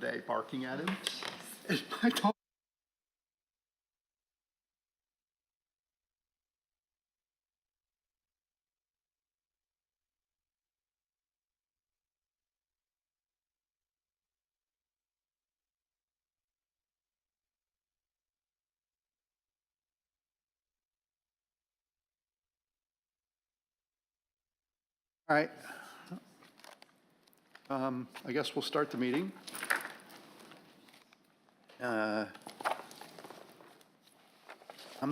day barking at him. Is my dog? All right. I guess we'll start the meeting. I'm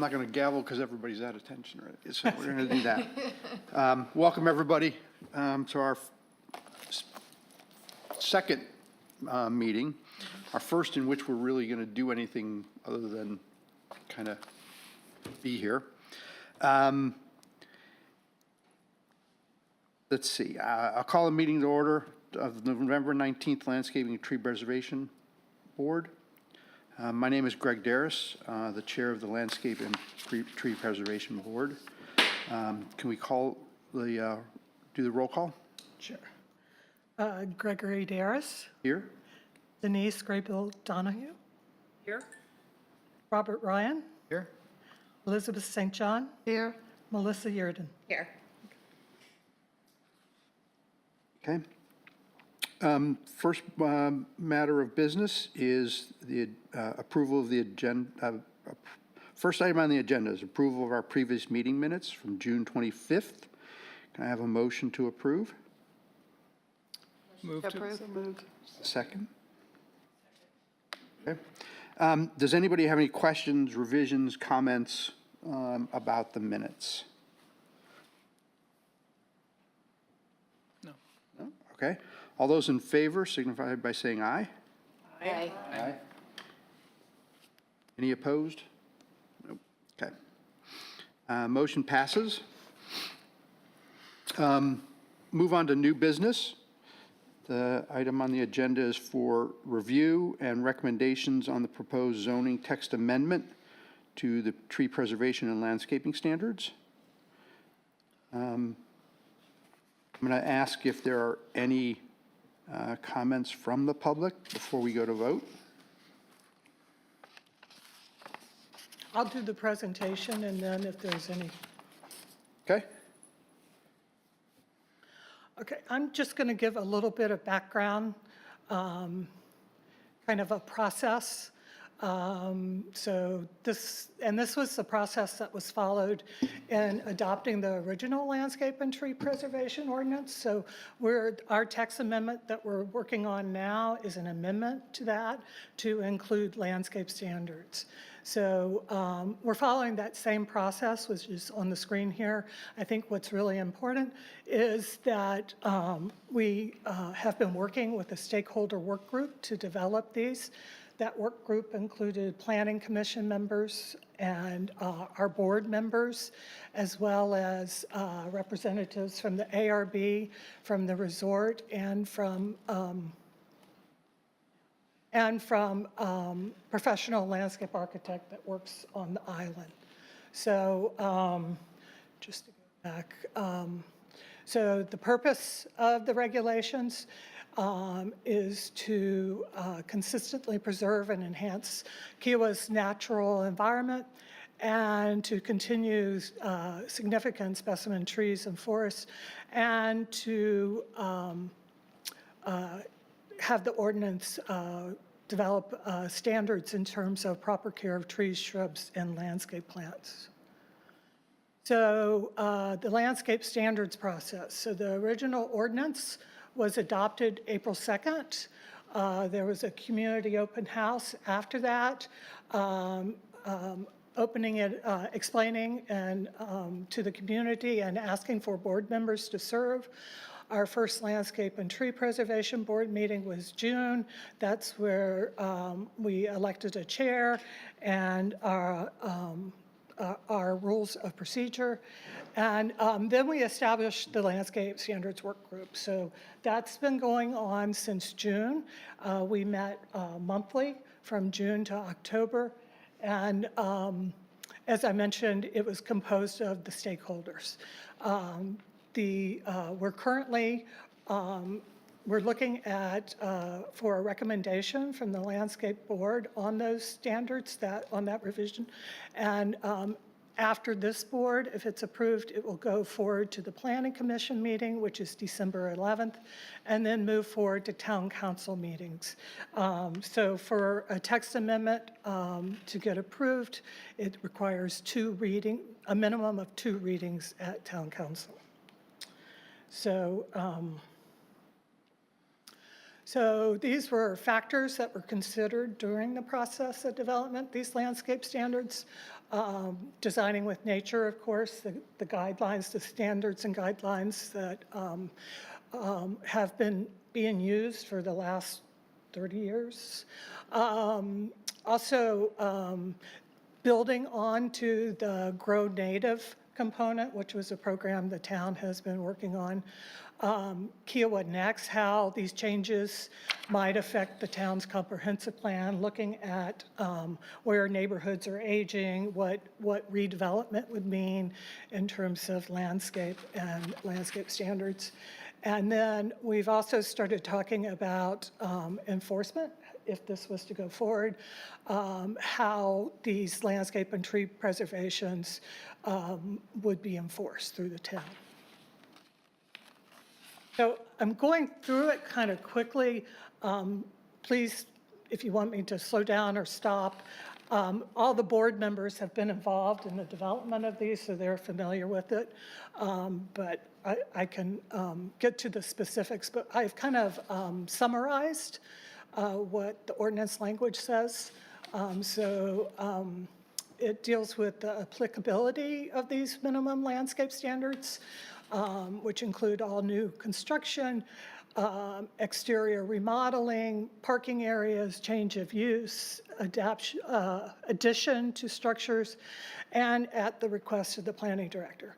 not going to gavel because everybody's at attention, right? So we're going to do that. Welcome, everybody, to our second meeting, our first in which we're really going to do anything other than kind of be here. Let's see. I'll call a meeting to order of the November 19th Landscaping and Tree Preservation Board. My name is Greg Darris, the chair of the Landscape and Tree Preservation Board. Can we call the, do the roll call? Sure. Gregory Darris. Here. Denise Graybill Donahue. Here. Robert Ryan. Here. Elizabeth St. John. Here. Melissa Yurden. Here. Okay. First matter of business is the approval of the agenda. First item on the agenda is approval of our previous meeting minutes from June 25th. Can I have a motion to approve? Move to approve. Second? Okay. Does anybody have any questions, revisions, comments about the minutes? No. No? Okay. All those in favor signify by saying aye. Aye. Aye. Any opposed? Nope. Okay. Motion passes. Move on to new business. The item on the agenda is for review and recommendations on the proposed zoning text amendment to the tree preservation and landscaping standards. I'm going to ask if there are any comments from the public before we go to vote. I'll do the presentation, and then if there's any. Okay? Okay, I'm just going to give a little bit of background, kind of a process. So this was the process that was followed in adopting the original landscape and tree preservation ordinance. So our text amendment that we're working on now is an amendment to that to include landscape standards. So we're following that same process, which is on the screen here. I think what's really important is that we have been working with a stakeholder work group to develop these. That work group included planning commission members and our board members, as well as representatives from the ARB, from the resort, and from professional landscape architect that works on the island. So just to go back, so the purpose of the regulations is to consistently preserve and enhance Kiowa's natural environment and to continue significant specimen trees and forests, and to have the ordinance develop standards in terms of proper care of trees, shrubs, and landscape plants. So the landscape standards process. So the original ordinance was adopted April 2nd. There was a community open house after that, opening it, explaining and to the community and asking for board members to serve. Our first landscape and tree preservation board meeting was June. That's where we elected a chair and our rules of procedure. And then we established the landscape standards work group. So that's been going on since June. We met monthly from June to October. And as I mentioned, it was composed of the stakeholders. We're currently we're looking at, for a recommendation from the Landscape Board on those standards, on that revision. And after this board, if it's approved, it will go forward to the Planning Commission meeting, which is December 11th, and then move forward to Town Council meetings. So for a text amendment to get approved, it requires a minimum of 2 readings at Town Council. So, so these were factors that were considered during the process of development, these landscape standards. Designing with nature, of course, the guidelines, the standards and guidelines that have been being used for the last 30 years. Also, building on to the Grow Native component, which was a program the town has been working on. Kiowa Next, how these changes might affect the town's comprehensive plan, looking at where neighborhoods are aging, what redevelopment would mean in terms of landscape and landscape standards. And then we've also started talking about enforcement, if this was to go forward, how these landscape and tree preservations would be enforced through the town. So I'm going through it kind of quickly. Please, if you want me to slow down or stop, all the board members have been involved in the development of these, so they're familiar with it. But I can get to the specifics, but I've kind of summarized what the ordinance language says. It deals with the applicability of these minimum landscape standards, which include all new construction, exterior remodeling, parking areas, change of use, addition to structures, and at the request of the planning director.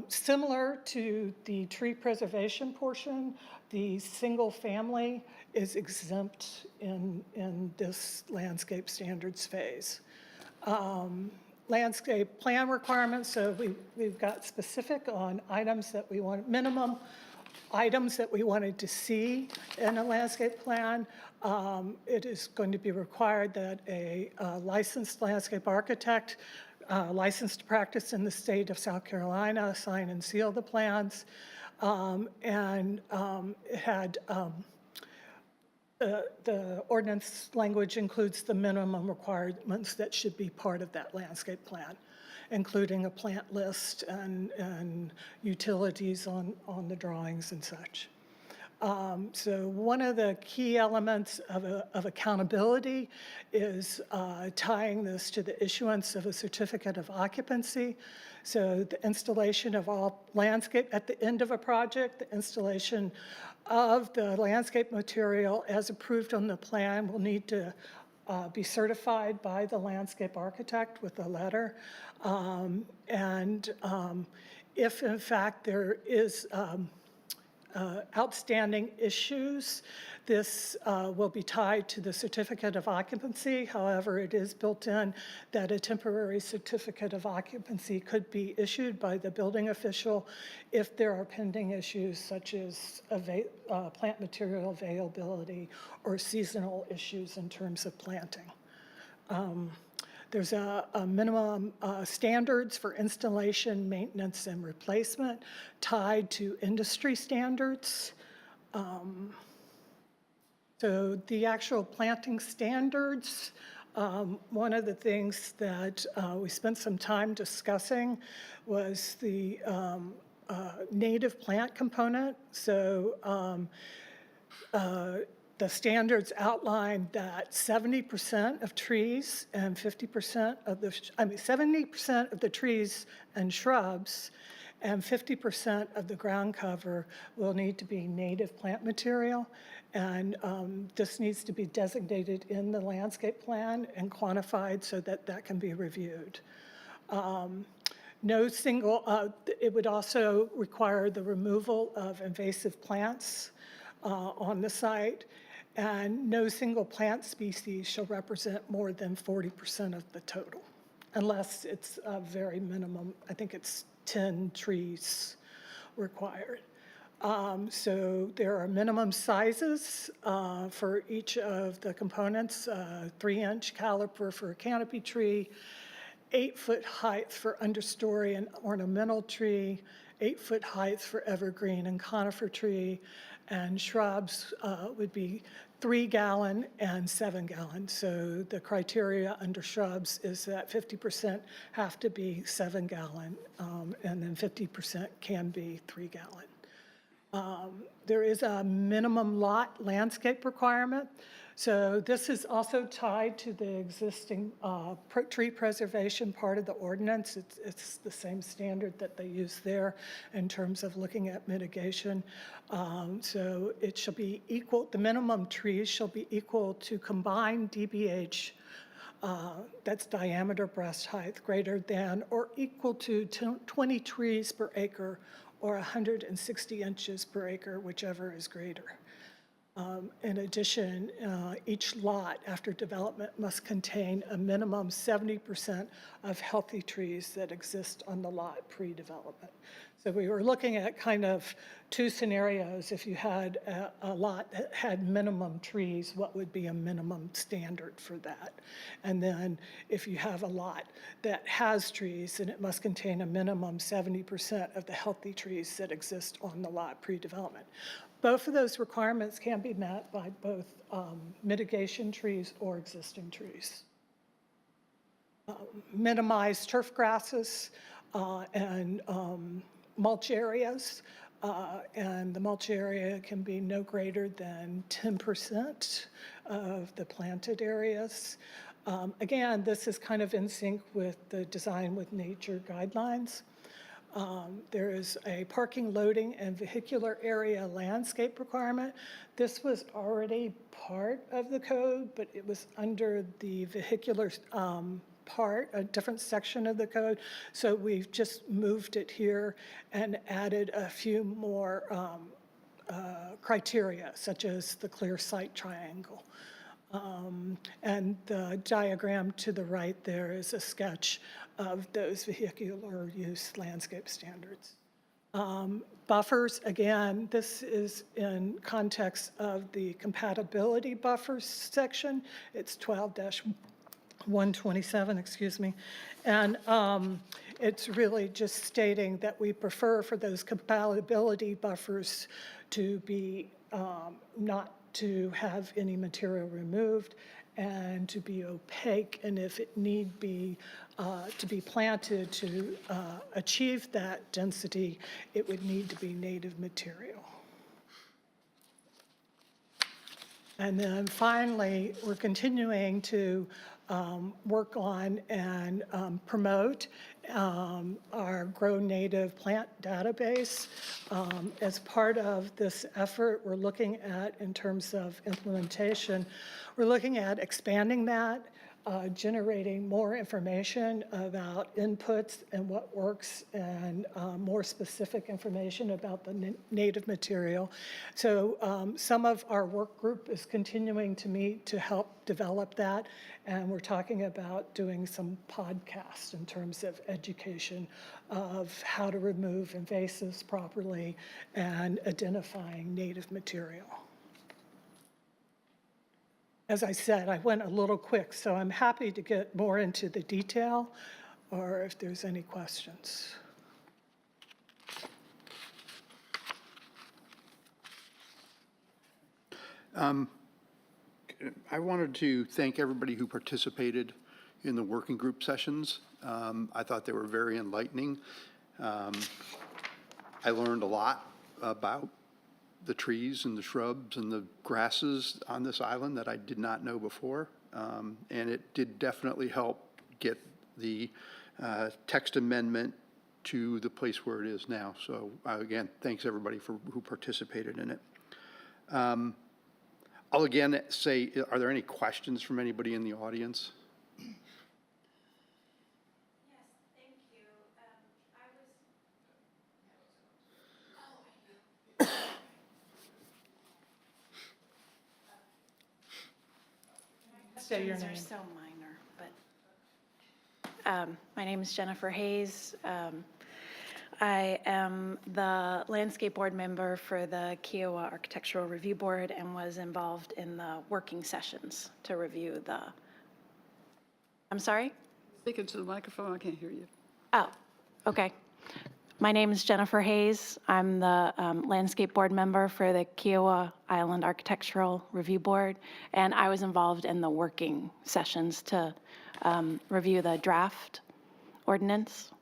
Similar to the tree preservation portion, the single family is exempt in this landscape standards phase. Landscape plan requirements, so we've got specific on items that we want, minimum items that we wanted to see in a landscape plan. It is going to be required that a licensed landscape architect, licensed to practice in the state of South Carolina, sign and seal the plans. It had the ordinance language includes the minimum requirements that should be part of that landscape plan, including a plant list and utilities on the drawings and such. So one of the key elements of accountability is tying this to the issuance of a certificate of occupancy. So the installation of all landscape, at the end of a project, the installation of the landscape material as approved on the plan will need to be certified by the landscape architect with a letter. If in fact there is outstanding issues, this will be tied to the certificate of occupancy. However, it is built in that a temporary certificate of occupancy could be issued by the building official if there are pending issues such as plant material availability or seasonal issues in terms of planting. There's a minimum standards for installation, maintenance, and replacement tied to industry standards. So the actual planting standards, one of the things that we spent some time discussing was the native plant component. So the standards outline that 70% of trees and 50% of the, 70% of the trees and shrubs and 50% of the ground cover will need to be native plant material. And this needs to be designated in the landscape plan and quantified so that that can be reviewed. No single, it would also require the removal of invasive plants on the site. And no single plant species shall represent more than 40% of the total, unless it's a very minimum, I think it's 10 trees required. So there are minimum sizes for each of the components, 3-inch caliper for a canopy tree, 8-foot height for understory and ornamental tree, 8-foot height for evergreen and conifer tree, and shrubs would be 3-gallon and 7-gallon. So the criteria under shrubs is that 50% have to be 7-gallon, and then 50% can be 3-gallon. There is a minimum lot landscape requirement. So this is also tied to the existing tree preservation part of the ordinance. It's the same standard that they use there in terms of looking at mitigation. So it shall be equal, the minimum trees shall be equal to combined DBH, that's diameter breast height, greater than or equal to 20 trees per acre or 160 inches per acre, whichever is greater. In addition, each lot after development must contain a minimum 70% of healthy trees that exist on the lot pre-development. So we were looking at kind of two scenarios. If you had a lot that had minimum trees, what would be a minimum standard for that? And then if you have a lot that has trees, then it must contain a minimum 70% of the healthy trees that exist on the lot pre-development. Both of those requirements can be met by both mitigation trees or existing trees. Minimize turf grasses and mulch areas, and the mulch area can be no greater than 10% of the planted areas. Again, this is kind of in sync with the design with nature guidelines. There is a parking, loading, and vehicular area landscape requirement. This was already part of the code, but it was under the vehicular part, a different section of the code. So we've just moved it here and added a few more criteria, such as the clear sight triangle. And the diagram to the right there is a sketch of those vehicular use landscape standards. Buffers, again, this is in context of the compatibility buffers section. It's 12-127, excuse me. And it's really just stating that we prefer for those compatibility buffers to be not to have any material removed and to be opaque, and if it need be to be planted to achieve that density, it would need to be native material. And then finally, we're continuing to work on and promote our Grow Native plant database. As part of this effort, we're looking at, in terms of implementation, we're looking at expanding that, generating more information about inputs and what works, and more specific information about the native material. So some of our work group is continuing to meet to help develop that, and we're talking about doing some podcasts in terms of education of how to remove invasives properly and identifying native material. As I said, I went a little quick, so I'm happy to get more into the detail or if there's any questions. I wanted to thank everybody who participated in the working group sessions. I thought they were very enlightening. I learned a lot about the trees and the shrubs and the grasses on this island that I did not know before. And it did definitely help get the text amendment to the place where it is now. So again, thanks everybody who participated in it. I'll again say, are there any questions from anybody in the audience? Say your name. Are so minor, but my name is Jennifer Hayes. I am the landscape board member for the Kiowa Architectural Review Board and was involved in the working sessions to review the, I'm sorry? Speak into the microphone, I can't hear you. Oh, okay. My name is Jennifer Hayes. I'm the landscape board member for the Kiowa Island Architectural Review Board, and I was involved in the working sessions to review the draft ordinance.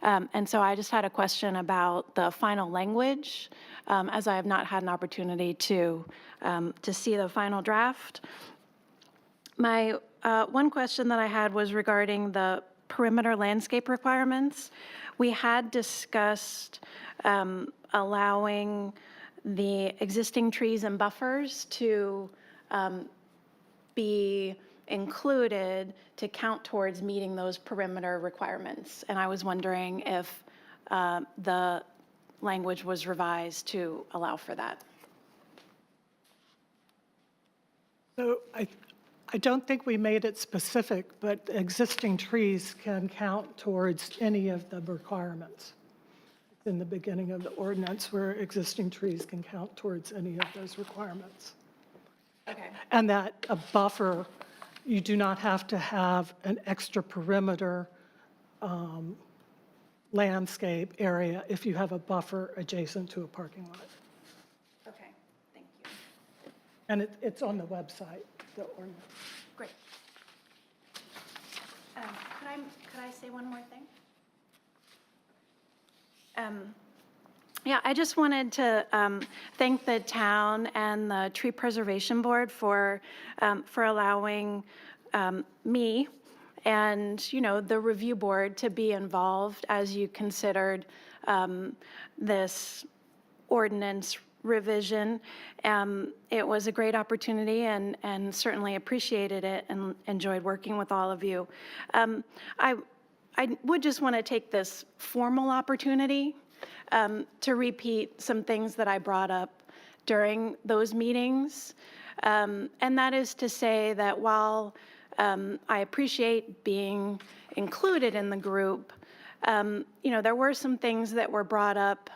And so I just had a question about the final language, as I have not had an opportunity to see the final draft. My one question that I had was regarding the perimeter landscape requirements. We had discussed allowing the existing trees and buffers to be included to count towards meeting those perimeter requirements. And I was wondering if the language was revised to allow for that. So I don't think we made it specific, but existing trees can count towards any of the requirements. In the beginning of the ordinance, where existing trees can count towards any of those requirements. Okay. And that a buffer, you do not have to have an extra perimeter landscape area if you have a buffer adjacent to a parking lot. Okay, thank you. And it's on the website, the ordinance. Great. Could I say one more thing? Yeah, I just wanted to thank the town and the Tree Preservation Board for allowing me and, you know, the review board to be involved as you considered this ordinance revision. It was a great opportunity and certainly appreciated it and enjoyed working with all of you. I would just want to take this formal opportunity to repeat some things that I brought up during those meetings. And that is to say that while I appreciate being included in the group, you know, there were some things that were brought up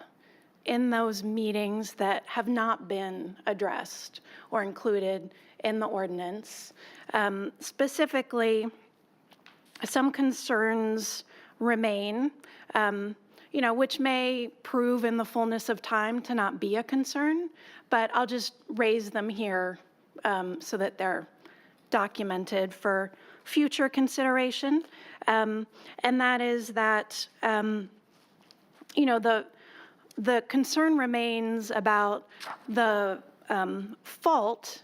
in those meetings that have not been addressed or included in the ordinance. Specifically, some concerns remain, you know, which may prove in the fullness of time to not be a concern, but I'll just raise them here so that they're documented for future consideration. And that is that, you know, the concern remains about the fault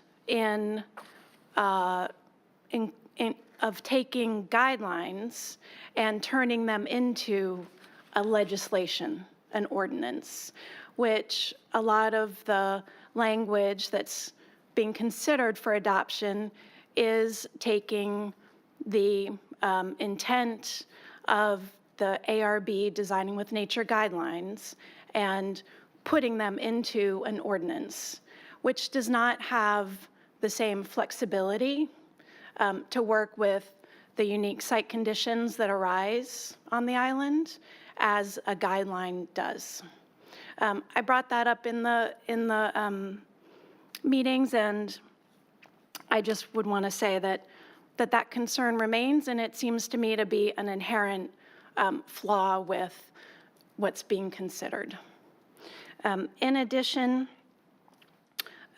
of taking guidelines and turning them into a legislation, an ordinance, which a lot of the language that's being considered for adoption is taking the intent of the ARB Designing with Nature guidelines and putting them into an ordinance, which does not have the same flexibility to work with the unique site conditions that arise on the island as a guideline does. I brought that up in the meetings, and I just would want to say that concern remains, and it seems to me to be an inherent flaw with what's being considered. In addition,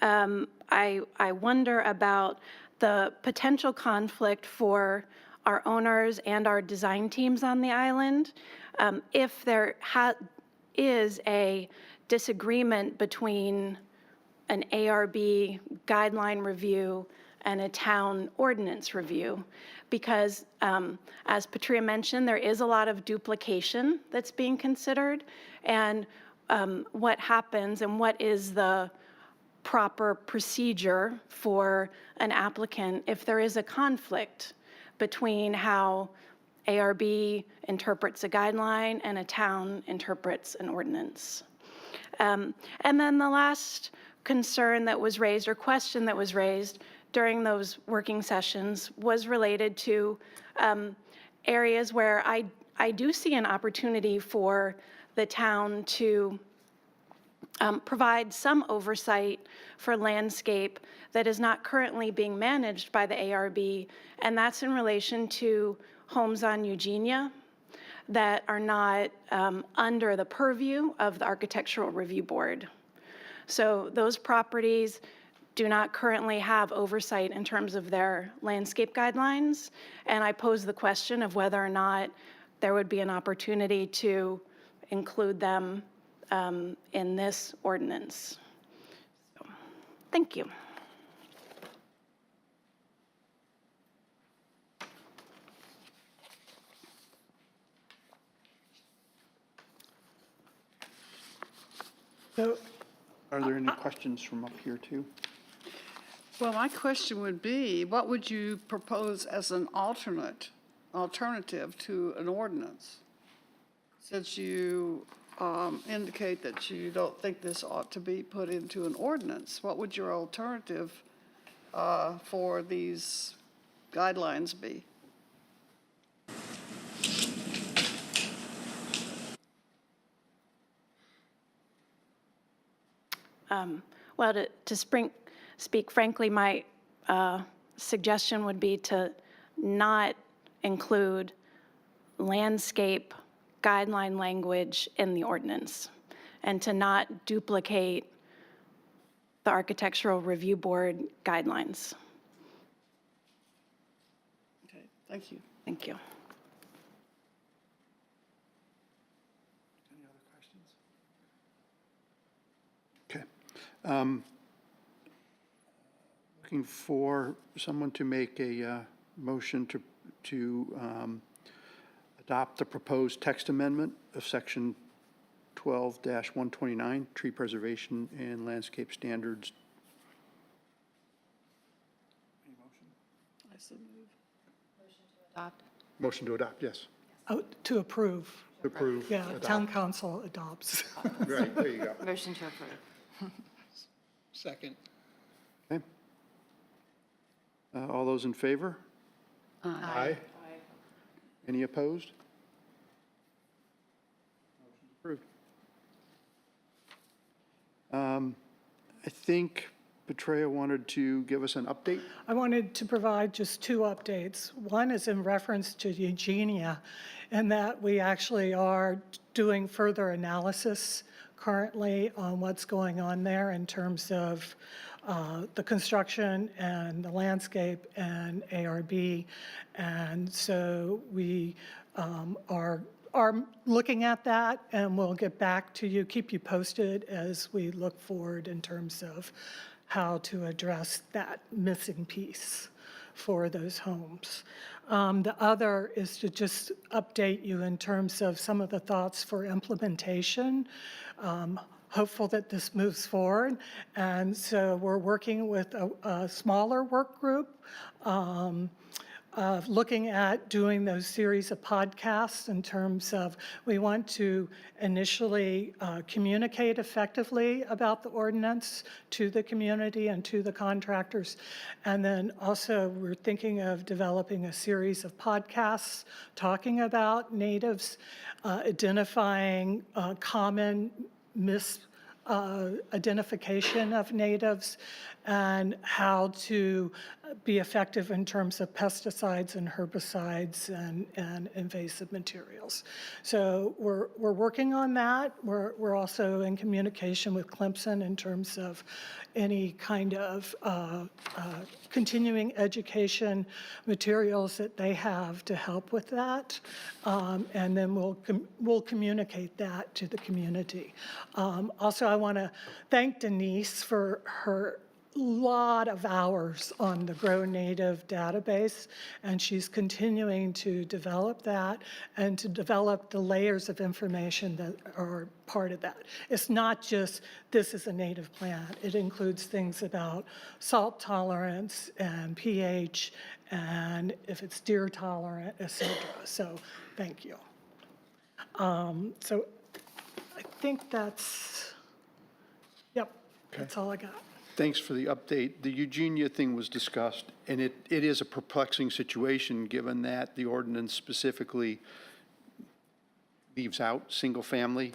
I wonder about the potential conflict for our owners and our design teams on the island. If there is a disagreement between an ARB guideline review and a town ordinance review, because as Patria mentioned, there is a lot of duplication that's being considered, and what happens and what is the proper procedure for an applicant if there is a conflict between how ARB interprets a guideline and a town interprets an ordinance. And then the last concern that was raised, or question that was raised during those working sessions, was related to areas where I do see an opportunity for the town to provide some oversight for landscape that is not currently being managed by the ARB, and that's in relation to homes on Eugenia that are not under the purview of the Architectural Review Board. So those properties do not currently have oversight in terms of their landscape guidelines, and I pose the question of whether or not there would be an opportunity to include them in this ordinance. So, thank you. So Are there any questions from up here, too? Well, my question would be, what would you propose as an alternative to an ordinance? Since you indicate that you don't think this ought to be put into an ordinance, what would your alternative for these guidelines be? Well, to speak frankly, my suggestion would be to not include landscape guideline language in the ordinance and to not duplicate the Architectural Review Board guidelines. Okay, thank you. Thank you. Any other questions? Okay. Looking for someone to make a motion to adopt the proposed text amendment of Section 12-129, Tree Preservation and Landscape Standards. Any motion? I so move. Motion to adopt, yes. oh, to approve. Approve. Yeah, adopt. town council adopts. Right, there you go. Motion to approve. Second. Okay. All those in favor? Aye. Any opposed? Motion's approved. I think Petrea wanted to give us an update. I wanted to provide just two updates. One is in reference to Eugenia, in that we actually are doing further analysis currently on what's going on there in terms of the construction and the landscape and ARB. And so we are looking at that, and we'll get back to you, keep you posted as we look forward in terms of how to address that missing piece for those homes. The other is to just update you in terms of some of the thoughts for implementation. Hopeful that this moves forward. And so we're working with a smaller work group of looking at doing those series of podcasts in terms of we want to initially communicate effectively about the ordinance to the community and to the contractors. And then also we're thinking of developing a series of podcasts talking about natives, identifying common identification of natives and how to be effective in terms of pesticides and herbicides and invasive materials. So we're working on that. We're also in communication with Clemson in terms of any kind of continuing education materials that they have to help with that. And then we'll communicate that to the community. Also, I want to thank Denise for her lot of hours on the Grow Native database, and she's continuing to develop that and to develop the layers of information that are part of that. It's not just this is a native plant. It includes things about salt tolerance and pH and if it's deer tolerant, et cetera. So thank you. So I think that's, yep, that's all I got. Thanks for the update. The Eugenia thing was discussed, and it is a perplexing situation, given that the ordinance specifically leaves out single-family,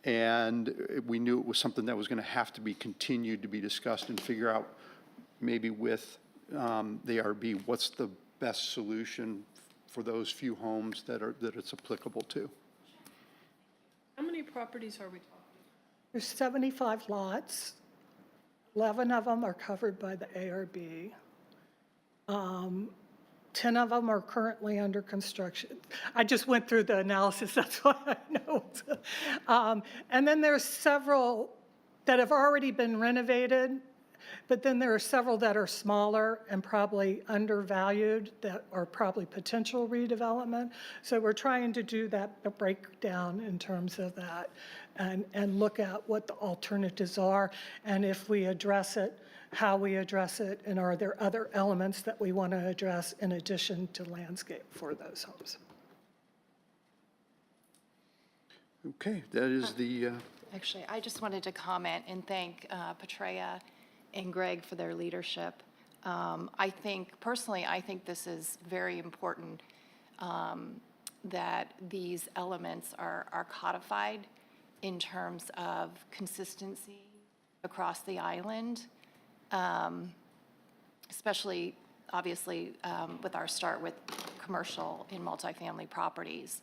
and we knew it was something that was going to have to be continued to be discussed and figure out maybe with the ARB, what's the best solution for those few homes that it's applicable to. How many properties are we talking? There's 75 lots. 11 of them are covered by the ARB. 10 of them are currently under construction. I just went through the analysis, that's why I know. And then there's several that have already been renovated, but then there are several that are smaller and probably undervalued that are probably potential redevelopment. So we're trying to do that breakdown in terms of that and look at what the alternatives are, and if we address it, how we address it, and are there other elements that we want to address in addition to landscape for those homes. Okay, that is the, Actually, I just wanted to comment and thank Petrea and Greg for their leadership. Personally, I think this is very important that these elements are codified in terms of consistency across the island, especially, obviously, with our start with commercial and multifamily properties.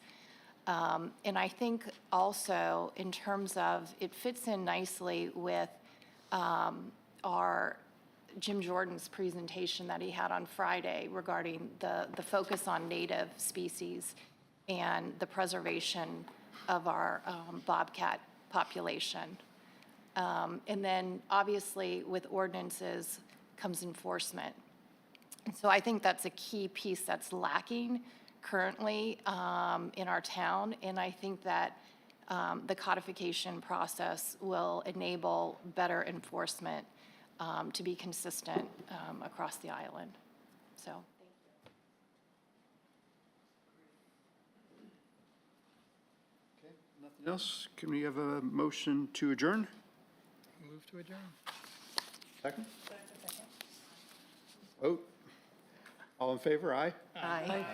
And I think also in terms of, it fits in nicely with our Jim Jordan's presentation that he had on Friday regarding the focus on native species and the preservation of our bobcat population. And then obviously with ordinances comes enforcement. And so I think that's a key piece that's lacking currently in our town, and I think that the codification process will enable better enforcement to be consistent across the island. So, thank you. okay, nothing else? Can we have a motion to adjourn? Move to adjourn. Second? Vote. All in favor, aye? Aye.